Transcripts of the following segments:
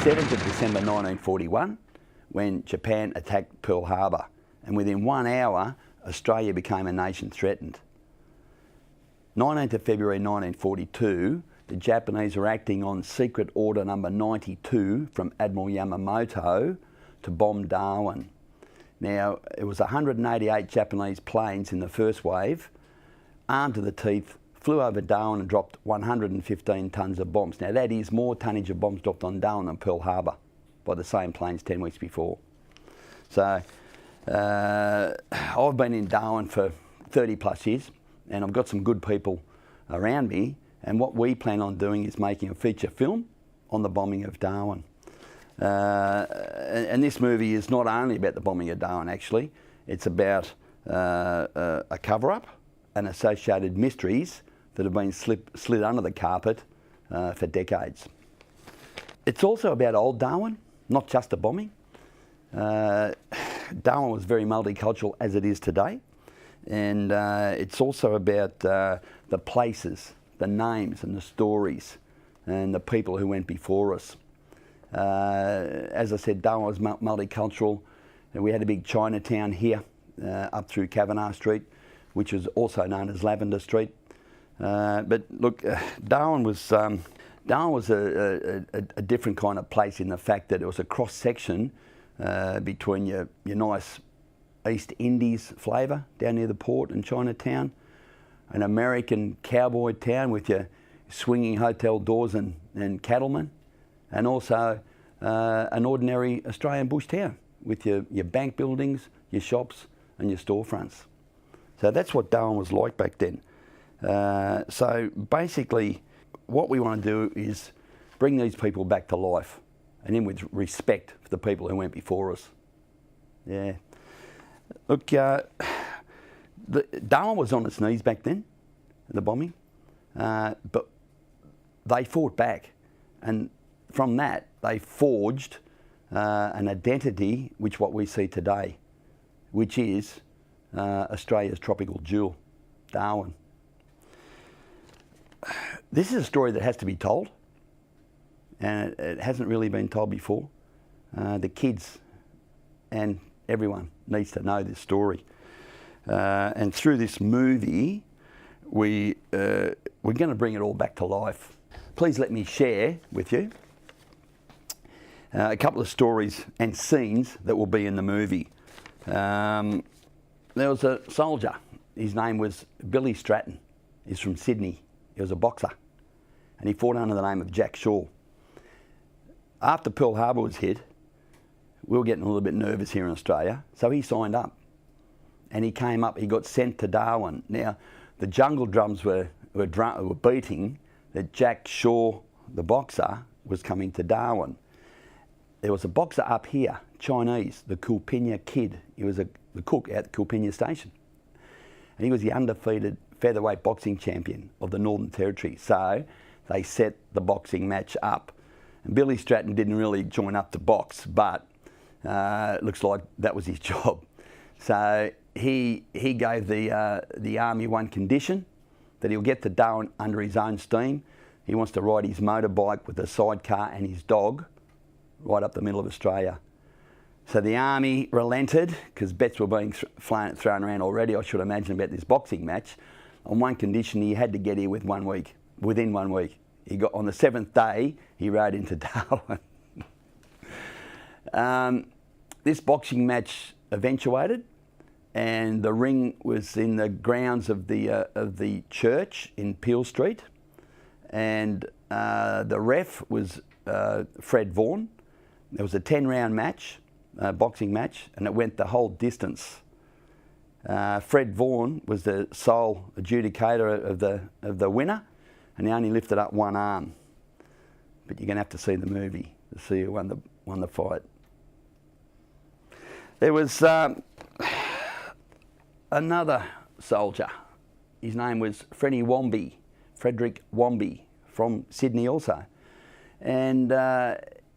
7th of December 1941 when Japan attacked Pearl Harbour, and within 1 hour Australia became a nation threatened. 19th of February 1942, the Japanese were acting on Secret Order number 92 from Admiral Yamamoto to bomb Darwin. Now, it was 188 Japanese planes in the first wave, armed to the teeth, flew over Darwin and dropped 115 tonnes of bombs. Now, that is more tonnage of bombs dropped on Darwin than Pearl Harbour by the same planes 10 weeks before. So, I've been in Darwin for 30 plus years, and I've got some good people around me, and what we plan on doing is making a feature film on the bombing of Darwin. And this movie is not only about the bombing of Darwin, actually. It's about a cover-up and associated mysteries that have been slid under the carpet for decades. It's also about old Darwin, not just the bombing. Darwin was very multicultural as it is today, and it's also about the places, the names and the stories and the people who went before us. As I said, Darwin was multicultural, and we had a big Chinatown here up through Kavanagh Street, which was also known as Lavender Street. But look, Darwin was a different kind of place in the fact that it was a cross section between your nice East Indies flavour down near the port in Chinatown, an American cowboy town with your swinging hotel doors and cattlemen, and also an ordinary Australian bush town with your bank buildings, your shops and your storefronts. So that's what Darwin was like back then. So basically what we want to do is bring these people back to life, and then with respect for the people who went before us. Yeah. Look, Darwin was on its knees back then, the bombing, but they fought back, and from that they forged an identity which what we see today, which is Australia's tropical jewel, Darwin. This is a story that has to be told, and it hasn't really been told before. The kids and everyone needs to know this story. And through this movie, we're going to bring it all back to life. Please let me share with you a couple of stories and scenes that will be in the movie. There was a soldier. His name was Billy Stratton. He's from Sydney. He was a boxer, and he fought under the name of Jack Shaw. After Pearl Harbour was hit, we were getting a little bit nervous here in Australia, so he signed up, and he came up. He got sent to Darwin. Now, the jungle drums were beating that Jack Shaw, the boxer, was coming to Darwin. There was a boxer up here, Chinese, the Kulpinya Kid. He was the cook at the Kulpinya station, and he was the undefeated featherweight boxing champion of the Northern Territory. So they set the boxing match up, and Billy Stratton didn't really join up to box, but it looks like that was his job. So he gave the army one condition, that he'll get to Darwin under his own steam. He wants to ride his motorbike with a sidecar and his dog right up the middle of Australia. So the army relented, because bets were being thrown around already, I should imagine, about this boxing match. On one condition, he had to get here within 1 week. He got on the 7th day, he rode into Darwin. This boxing match eventuated, and the ring was in the grounds of the church in Peel Street, and the ref was Fred Vaughan. There was a 10-round match, boxing match, and it went the whole distance. Fred Vaughan was the sole adjudicator of the winner, and he only lifted up one arm. But you're going to have to see the movie to see who won the fight. There was another soldier. His name was Frederick Womby, from Sydney also, and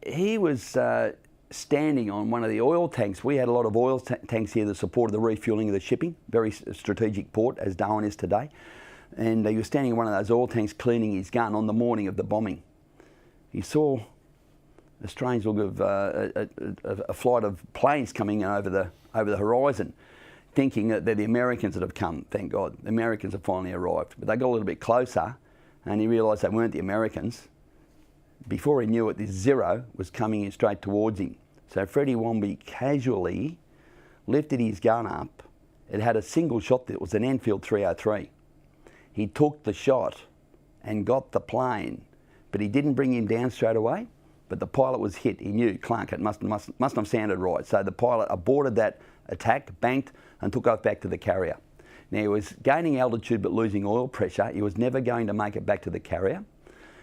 he was standing on one of the oil tanks. We had a lot of oil tanks here that supported the refuelling of the shipping, very strategic port as Darwin is today. And he was standing in one of those oil tanks cleaning his gun on the morning of the bombing. He saw a strange look of a flight of planes coming over the horizon, thinking that they're the Americans that have come. Thank God, the Americans have finally arrived. But they got a little bit closer, and he realised they weren't the Americans. Before he knew it, this Zero was coming in straight towards him. So Freddie Womby casually lifted his gun up. It had a single shot. It was an Enfield 303. He took the shot and got the plane, but he didn't bring him down straight away. But the pilot was hit. He knew, clunk, it mustn't have sounded right. So the pilot aborted that attack, banked, and took off back to the carrier. Now, he was gaining altitude but losing oil pressure. He was never going to make it back to the carrier.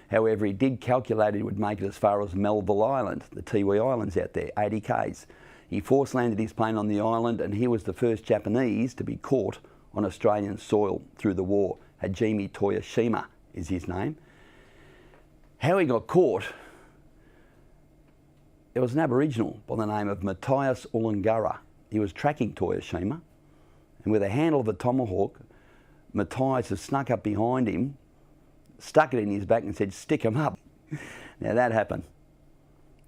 However, he did calculate he would make it as far as Melville Island, the Tiwi Islands out there, 80 k's. He force landed his plane on the island, and he was the first Japanese to be caught on Australian soil through the war. Hajime Toyoshima is his name. How he got caught, there was an Aboriginal by the name of Matthias Ulungara. He was tracking Toyoshima, and with the handle of a tomahawk, Matthias has snuck up behind him, stuck it in his back and said, "Stick him up." Now that happened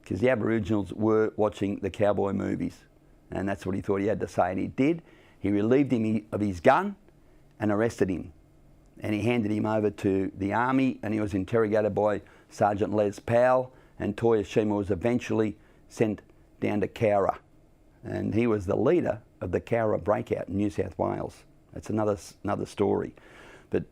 because the Aboriginals were watching the cowboy movies, and that's what he thought he had to say, and he did. He relieved him of his gun and arrested him, and he handed him over to the army, and he was interrogated by Sergeant Les Powell, and Toyoshima was eventually sent down to Cowra, and he was the leader of the Cowra breakout in New South Wales. That's another story. But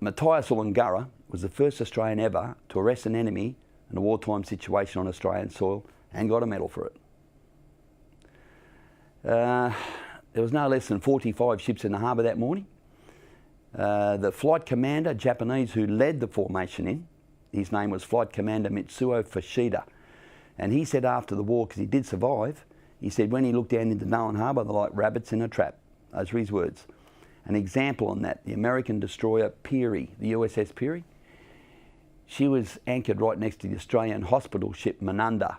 Matthias Ulungara was the first Australian ever to arrest an enemy in a wartime situation on Australian soil and got a medal for it. There was no less than 45 ships in the harbour that morning. The flight commander, Japanese, who led the formation in, his name was Flight Commander Mitsuo Fushida. And he said after the war, because he did survive, he said when he looked down into Darwin Harbour, they're like rabbits in a trap. Those were his words. An example on that, the American destroyer Peary, the USS Peary, she was anchored right next to the Australian hospital ship Menunda.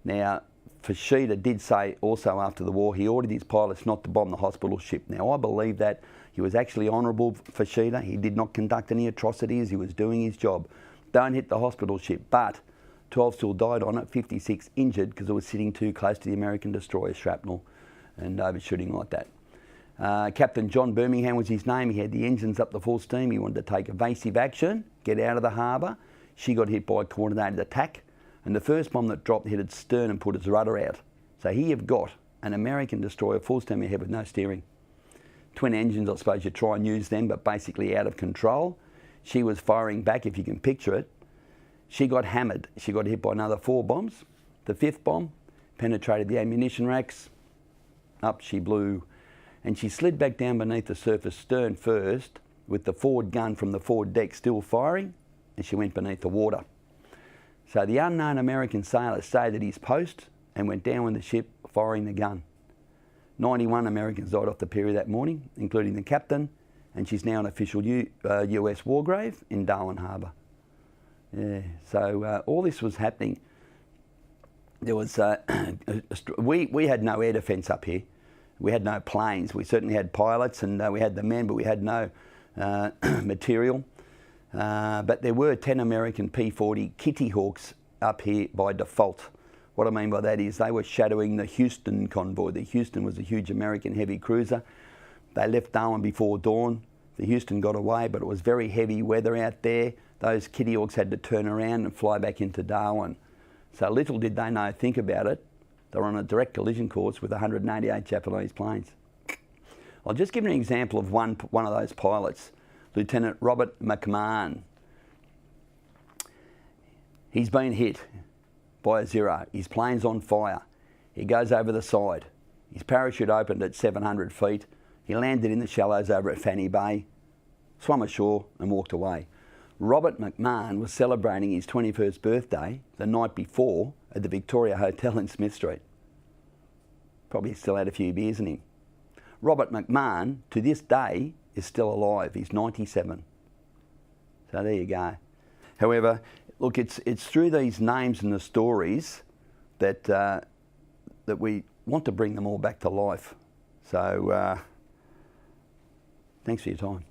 Now, Fushida did say also after the war, he ordered his pilots not to bomb the hospital ship. Now, I believe that. He was actually honourable, Fushida. He did not conduct any atrocities. He was doing his job. Don't hit the hospital ship. But 12 still died on it, 56 injured because it was sitting too close to the American destroyer shrapnel and overshooting like that. Captain John Birmingham was his name. He had the engines up to full steam. He wanted to take evasive action, get out of the harbour. She got hit by a coordinated attack, and the first bomb that dropped hit its stern and put its rudder out. So here you've got an American destroyer full steam ahead with no steering. Twin engines, I suppose you try and use them, but basically out of control. She was firing back, if you can picture it. She got hammered. She got hit by another 4 bombs. The 5th bomb penetrated the ammunition racks. Up she blew. And she slid back down beneath the surface stern first, with the forward gun from the forward deck still firing, and she went beneath the water. So the unknown American sailor stayed at his post and went down with the ship, firing the gun. 91 Americans died off the Peary that morning, including the captain, and she's now an official US war grave in Darwin Harbour. Yeah, so all this was happening. There was we had no air defence up here. We had no planes. We certainly had pilots and we had the men, but we had no material. But there were 10 American P-40 Kitty Hawks up here by default. What I mean by that is they were shadowing the Houston convoy. The Houston was a huge American heavy cruiser. They left Darwin before dawn. The Houston got away, but it was very heavy weather out there. Those Kitty Hawks had to turn around and fly back into Darwin. So little did they know, think about it, they were on a direct collision course with 188 Japanese planes. I'll just give you an example of one of those pilots, Lieutenant Robert McMahon. He's been hit by a Zero. His plane's on fire. He goes over the side. His parachute opened at 700 feet. He landed in the shallows over at Fanny Bay, swam ashore and walked away. Robert McMahon was celebrating his 21st birthday the night before at the Victoria Hotel in Smith Street. Probably still had a few beers in him. Robert McMahon, to this day, is still alive. He's 97. So there you go. However, look, it's through these names and the stories that that we want to bring them all back to life. So thanks for your time.